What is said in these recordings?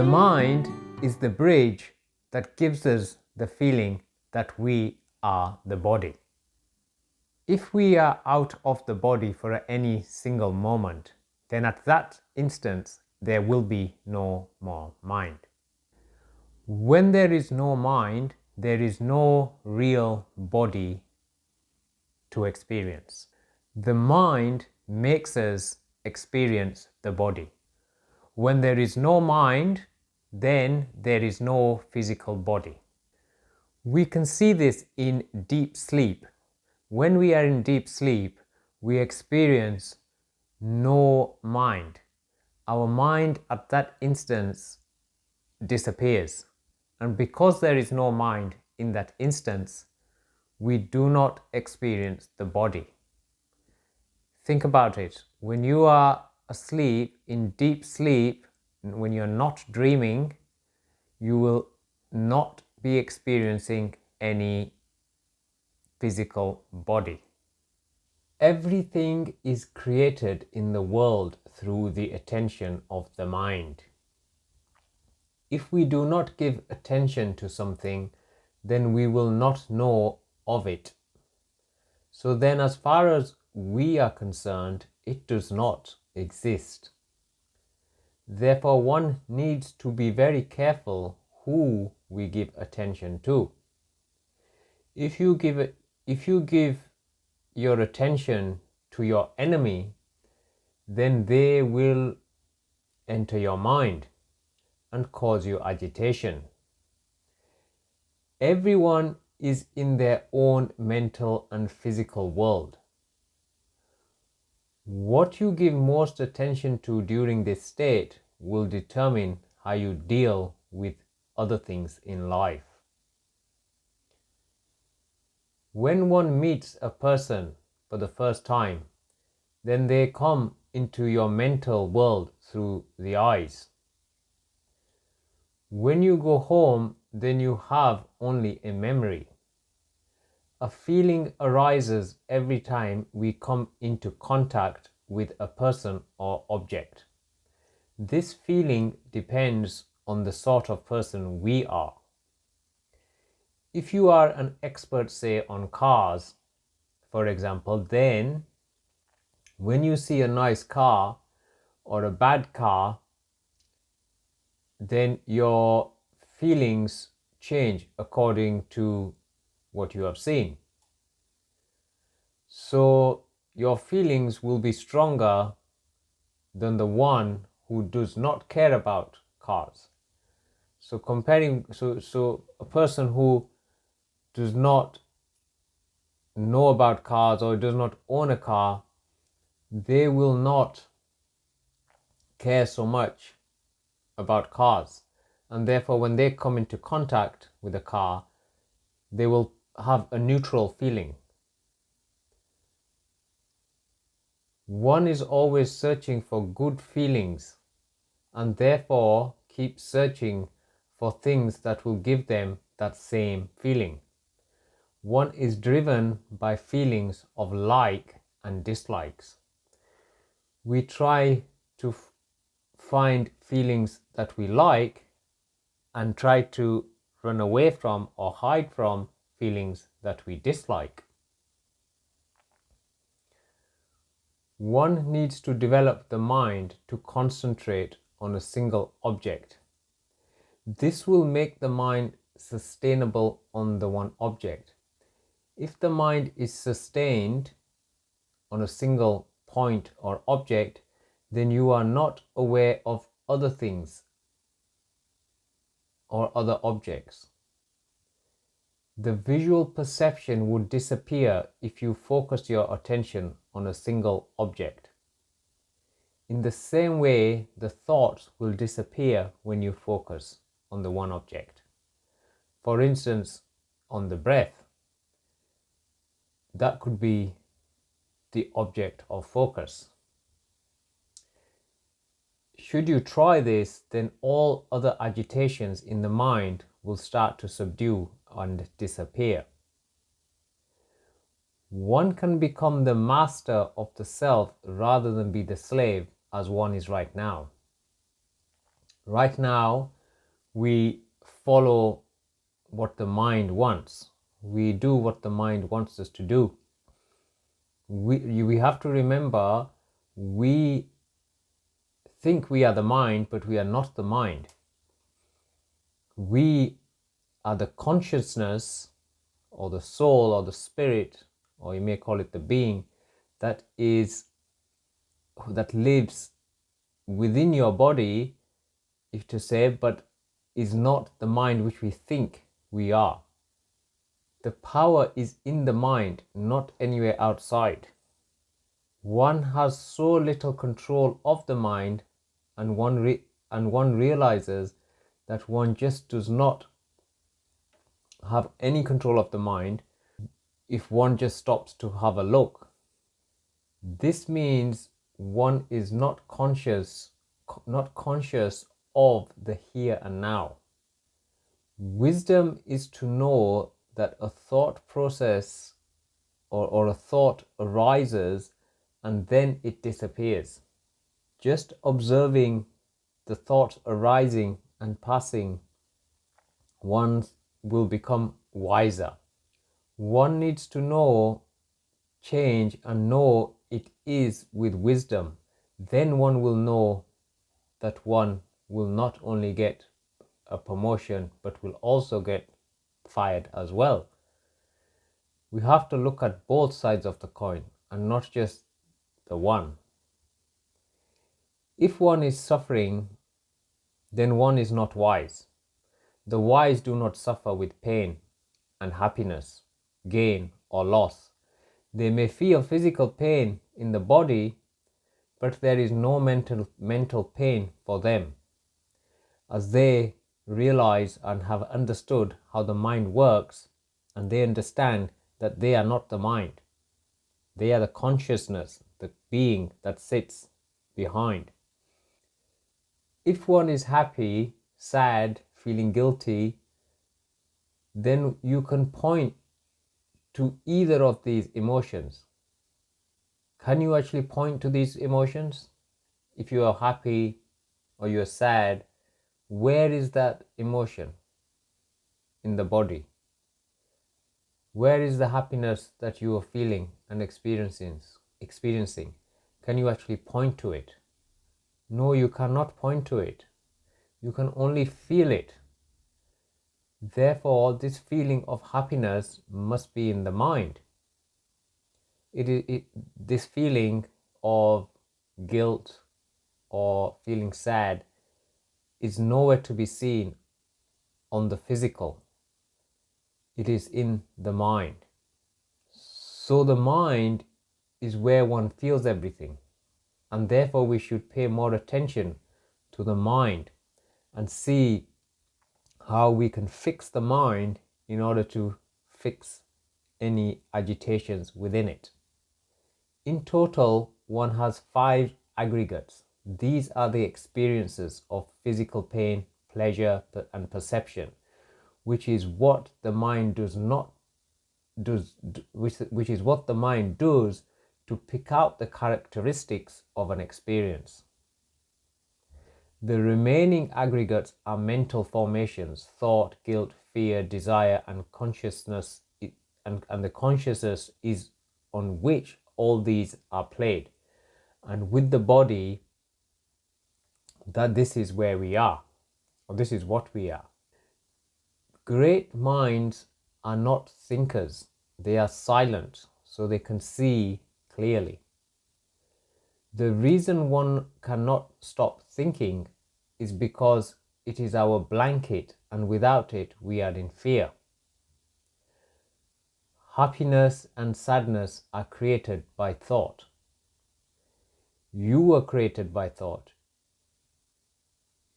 The mind is the bridge that gives us the feeling that we are the body. If we are out of the body for any single moment, then at that instant there will be no more mind. When there is no mind, there is no real body to experience. The mind makes us experience the body. When there is no mind, then there is no physical body. We can see this in deep sleep. When we are in deep sleep, we experience no mind. Our mind at that instance disappears. And because there is no mind in that instance, we do not experience the body. Think about it. When you are asleep, in deep sleep, when you're not dreaming, you will not be experiencing any physical body. Everything is created in the world through the attention of the mind. If we do not give attention to something, then we will not know of it. So then, as far as we are concerned, it does not exist. Therefore, one needs to be very careful who we give attention to. If you give your attention to your enemy, then they will enter your mind and cause you agitation. Everyone is in their own mental and physical world. What you give most attention to during this state will determine how you deal with other things in life. When one meets a person for the first time, then they come into your mental world through the eyes. When you go home, then you have only a memory. A feeling arises every time we come into contact with a person or object. This feeling depends on the sort of person we are. If you are an expert, say, on cars, for example, then when you see a nice car or a bad car, then your feelings change according to what you have seen. So your feelings will be stronger than the one who does not care about cars. So a person who does not know about cars or does not own a car, they will not care so much about cars, and therefore when they come into contact with a car, they will have a neutral feeling. One is always searching for good feelings and therefore keep searching for things that will give them that same feeling. One is driven by feelings of like and dislikes. We try to find feelings that we like and try to run away from or hide from feelings that we dislike. One needs to develop the mind to concentrate on a single object. This will make the mind sustainable on the one object. If the mind is sustained on a single point or object, then you are not aware of other things or other objects. The visual perception would disappear if you focus your attention on a single object. In the same way, the thoughts will disappear when you focus on the one object. For instance, on the breath, that could be the object of focus. Should you try this, then all other agitations in the mind will start to subdue and disappear. One can become the master of the self rather than be the slave as one is right now. Right now, we follow what the mind wants. We do what the mind wants us to do. We have to remember, we think we are the mind, but we are not the mind. We are the consciousness, or the soul, or the spirit, or you may call it the being, that lives within your body, if to say, but is not the mind which we think we are. The power is in the mind, not anywhere outside. One has so little control of the mind, and one realizes that one just does not have any control of the mind if one just stops to have a look. This means one is not conscious of the here and now. Wisdom is to know that a thought process or a thought arises and then it disappears. Just observing the thought arising and passing, one will become wiser. One needs to know change and know it is with wisdom. Then one will know that one will not only get a promotion but will also get fired as well. We have to look at both sides of the coin and not just the one. If one is suffering, then one is not wise. The wise do not suffer with pain and happiness, gain or loss. They may feel physical pain in the body, but there is no mental pain for them, as they realize and have understood how the mind works, and they understand that they are not the mind. They are the consciousness, the being that sits behind. If one is happy, sad, feeling guilty, then you can point to either of these emotions. Can you actually point to these emotions? If you are happy or you are sad, where is that emotion in the body? Where is the happiness that you are feeling and experiencing? Can you actually point to it? No, you cannot point to it. You can only feel it. Therefore, this feeling of happiness must be in the mind. This feeling of guilt or feeling sad is nowhere to be seen on the physical. It is in the mind. So the mind is where one feels everything, and therefore we should pay more attention to the mind and see how we can fix the mind in order to fix any agitations within it. In total, one has 5 aggregates. These are the experiences of physical pain, pleasure, and perception, which is what the mind which is what the mind does to pick out the characteristics of an experience. The remaining aggregates are mental formations: thought, guilt, fear, desire, and consciousness, and the consciousness is on which all these are played. And with the body, that this is where we are, or this is what we are. Great minds are not thinkers, they are silent, so they can see clearly. The reason one cannot stop thinking is because it is our blanket, and without it we are in fear. Happiness and sadness are created by thought. You were created by thought.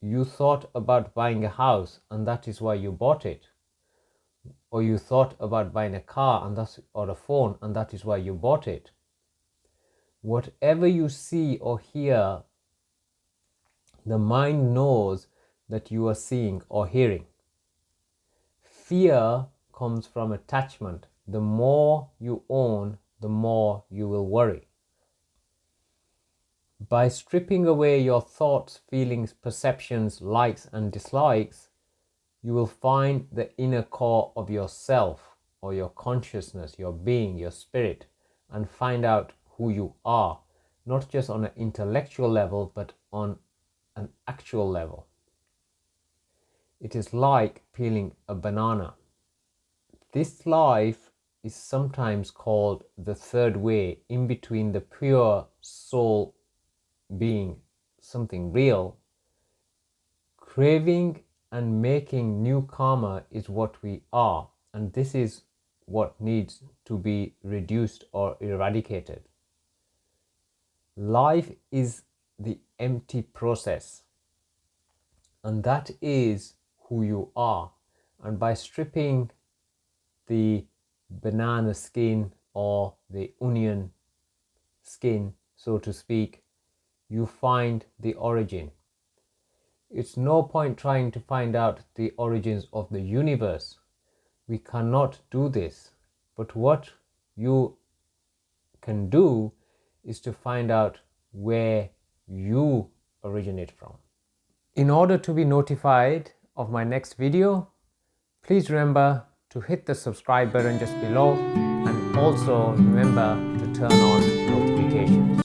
You thought about buying a house and that is why you bought it. Or you thought about buying a car or a phone and that is why you bought it. Whatever you see or hear, the mind knows that you are seeing or hearing. Fear comes from attachment. The more you own, the more you will worry. By stripping away your thoughts, feelings, perceptions, likes and dislikes, you will find the inner core of yourself, or your consciousness, your being, your spirit, and find out who you are, not just on an intellectual level, but on an actual level. It is like peeling a banana. This life is sometimes called the third way, in between the pure soul being something real. Craving and making new karma is what we are, and this is what needs to be reduced or eradicated. Life is the empty process, and that is who you are. And by stripping the banana skin or the onion skin, so to speak, you find the origin. It's no point trying to find out the origins of the universe. We cannot do this. But what you can do is to find out where you originate from. In order to be notified of my next video, please remember to hit the subscribe button just below, and also remember to turn on notifications.